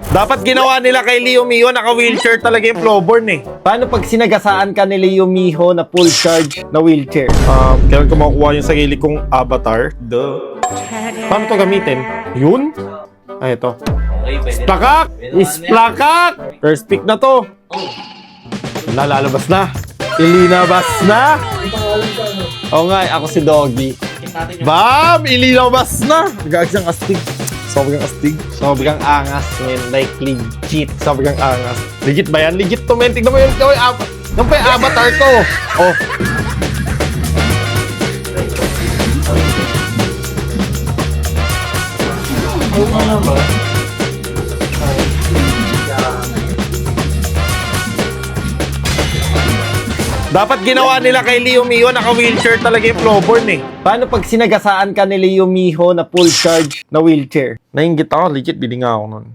Dapat ginawa nila kay Leo Mio, naka-wheelchair talaga yung Flowborn eh. Paano pag sinagasaan ka ni Leo Miho na full charge na wheelchair? Kailan ko makukuha yung sarili kong avatar? Paano to gamitin? Yun? Ay, ito. Splakak! Isplakak! First pick na to. Lalabas na. Ilinabas na. Oo nga, ako si Doggy. Bam! Ilinabas na. Gags ang astig. Sobrang astig. Sobrang angas, man. Like, legit. Sobrang angas. Legit ba yan? Legit to, men. Tignan mo yung yung pa yung avatar ko. Oh. Dapat ginawa nila kay Leo Mio, naka-wheelchair talaga yung Flowborn eh. Paano pag sinagasaan ka ni Leo Miho na full charge na wheelchair? Nainggit ako, legit, bili nga ako nun.